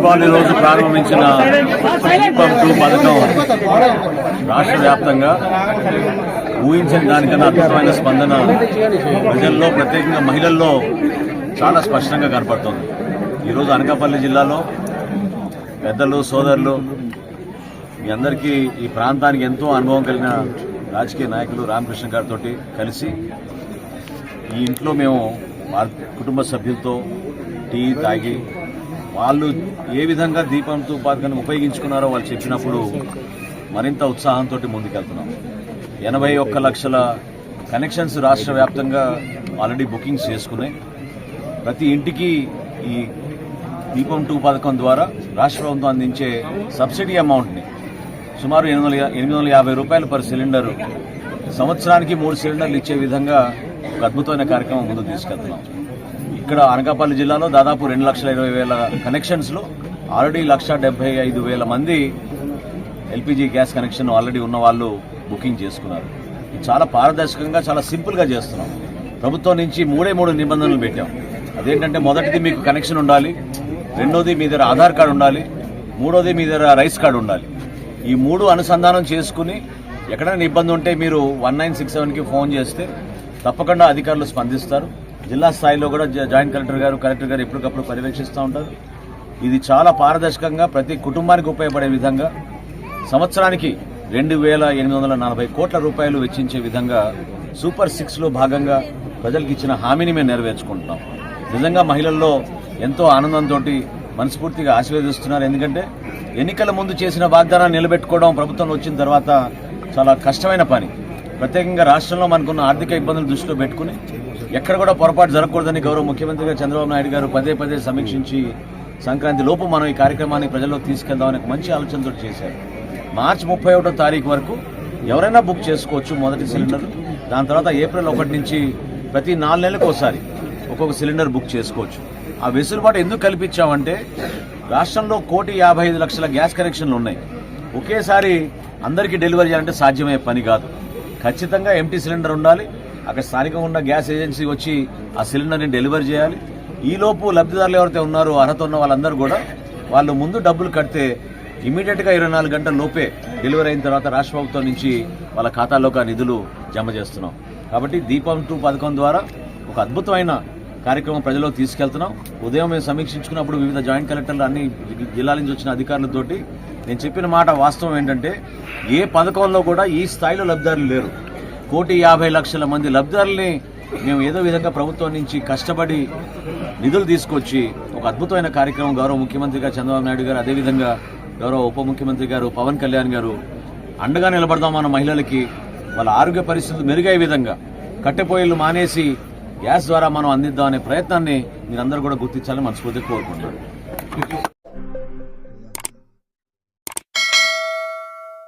దీపావళి రోజు ప్రారంభించిన దీపం 2 పథకం రాష్ట్ర వ్యాప్తంగా ఊహించిన దానికన్నా అద్భుతమైన స్పందన ప్రజల్లో, ప్రత్యేకంగా మహిళల్లో చాలా స్పష్టంగా కనపడుతోంది. ఈరోజు అనకాపల్లి జిల్లాలో పెద్దలు, సోదరులు, మీ అందరికీ ఈ ప్రాంతానికి ఎంతో అనుభవం కలిగిన రాజకీయ నాయకులు రామకృష్ణ గారితో కలిసి ఈ ఇంట్లో మేము కుటుంబ సభ్యులతో టీ తాగి వాళ్ళు ఏ విధంగా దీపం 2 పథకాన్ని ఉపయోగించుకున్నారో వాళ్ళు చెప్పినప్పుడు మరింత ఉత్సాహంతో ముందుకెళ్తున్నాం. 81 లక్షల కనెక్షన్స్ రాష్ట్ర వ్యాప్తంగా ఆల్రెడీ బుకింగ్స్ చేసుకున్నాయి. ప్రతి ఇంటికి ఈ దీపం 2 పథకం ద్వారా రాష్ట్ర ప్రభుత్వం అందించే సబ్సిడీ అమౌంట్ని సుమారు 850 రూపాయలు పర్ సిలిండర్, సంవత్సరానికి 3 సిలిండర్లు ఇచ్చే విధంగా ఒక అద్భుతమైన కార్యక్రమం ముందుకు తీసుకెళ్తున్నాం. ఇక్కడ అనకాపల్లి జిల్లాలో దాదాపు 2,20,000 కనెక్షన్స్లో ఆల్రెడీ 1,75,000 మంది ఎల్పీజీ గ్యాస్ కనెక్షన్ ఆల్రెడీ ఉన్న వాళ్ళు బుకింగ్ చేసుకున్నారు. ఇది చాలా పారదర్శకంగా, చాలా సింపుల్గా చేస్తున్నాం. ప్రభుత్వం నుంచి 3 నిబంధనలు పెట్టాం. అదేంటంటే, మొదటిది మీకు కనెక్షన్ ఉండాలి, రెండోది మీ దగ్గర ఆధార్ కార్డు ఉండాలి, మూడోది మీ దగ్గర రైస్ కార్డు ఉండాలి. ఈ 3 అనుసంధానం చేసుకుని ఎక్కడైనా ఇబ్బంది ఉంటే మీరు 1967కి ఫోన్ చేస్తే తప్పకుండా అధికారులు స్పందిస్తారు. జిల్లా స్థాయిలో కూడా జాయింట్ కలెక్టర్ గారు ఎప్పటికప్పుడు పర్యవేక్షిస్తూ ఉంటారు. ఇది చాలా పారదర్శకంగా ప్రతి కుటుంబానికి ఉపయోగపడే విధంగా సంవత్సరానికి 2,840 కోట్ల రూపాయలు వెచ్చించే విధంగా సూపర్ 6లో భాగంగా ప్రజలకు ఇచ్చిన హామీని మేము నెరవేర్చుకుంటున్నాం. నిజంగా మహిళల్లో ఎంతో ఆనందంతో మనస్ఫూర్తిగా ఆశీర్వదిస్తున్నారు. ఎందుకంటే ఎన్నికల ముందు చేసిన వాగ్దానాన్ని నిలబెట్టుకోవడం ప్రభుత్వం వచ్చిన తర్వాత చాలా కష్టమైన పని. ప్రత్యేకంగా రాష్ట్రంలో మనకున్న ఆర్థిక ఇబ్బందులు దృష్టిలో పెట్టుకుని ఎక్కడ కూడా పొరపాటు జరగకూడదని గౌరవ ముఖ్యమంత్రిగా చంద్రబాబు నాయుడు గారు పదే సమీక్షించి సంక్రాంతి లోపు మనం ఈ కార్యక్రమాన్ని ప్రజల్లోకి తీసుకెళ్దామని మంచి ఆలోచనతో చేశారు. మార్చి 31వ తారీఖు వరకు ఎవరైనా బుక్ చేసుకోవచ్చు మొదటి సిలిండర్. దాని తర్వాత ఏప్రిల్ 1 నుంచి ప్రతి 4 నెలలకు ఒకసారి ఒక్కొక్క సిలిండర్ బుక్ చేసుకోవచ్చు. ఆ వెసులుబాటు ఎందుకు కల్పించామంటే, రాష్ట్రంలో 1,55,00,000 గ్యాస్ కనెక్షన్లు ఉన్నాయి. ఒకేసారి అందరికీ డెలివరీ చేయాలంటే సాధ్యమయ్యే పని కాదు. ఖచ్చితంగా ఎంటీ సిలిండర్ ఉండాలి. అక్కడ స్థానికంగా ఉన్న గ్యాస్ ఏజెన్సీ వచ్చి ఆ సిలిండర్ని డెలివరీ చేయాలి. ఈలోపు లబ్ధిదారులు ఎవరైతే ఉన్నారో అర్హత ఉన్న వాళ్ళందరూ కూడా వాళ్ళు ముందు డబ్బులు కడితే ఇమీడియట్గా 24 గంటల లోపే డెలివరీ అయిన తర్వాత రాష్ట్ర ప్రభుత్వం నుంచి వాళ్ళ ఖాతాలోకి ఆ నిధులు జమ చేస్తున్నాం. కాబట్టి దీపం 2 పథకం ద్వారా ఒక అద్భుతమైన కార్యక్రమం ప్రజల్లో తీసుకెళ్తున్నాం. ఉదయం మేము సమీక్షించుకున్నప్పుడు వివిధ జాయింట్ కలెక్టర్లు అన్ని జిల్లాల నుంచి వచ్చిన అధికారులతోటి నేను చెప్పిన మాట వాస్తవం ఏంటంటే, ఏ పథకంలో కూడా ఈ స్థాయిలో లబ్ధిదారులు లేరు. 1,50,00,000 మంది లబ్ధిదారుల్ని మేము ఏదో విధంగా ప్రభుత్వం నుంచి కష్టపడి నిధులు తీసుకొచ్చి ఒక అద్భుతమైన కార్యక్రమం గౌరవ ముఖ్యమంత్రిగా చంద్రబాబు నాయుడు గారు, అదేవిధంగా గౌరవ ఉప ముఖ్యమంత్రి గారు పవన్ కళ్యాణ్ గారు అండగా నిలబడదాం మన మహిళలకి. వాళ్ళ ఆరోగ్య పరిస్థితులు మెరుగయ్యే విధంగా కట్టెపోయిలు మానేసి గ్యాస్ ద్వారా మనం అందిద్దాం అనే ప్రయత్నాన్ని మీరందరూ కూడా గుర్తించాలని మనస్ఫూర్తిగా కోరుకుంటున్నాను.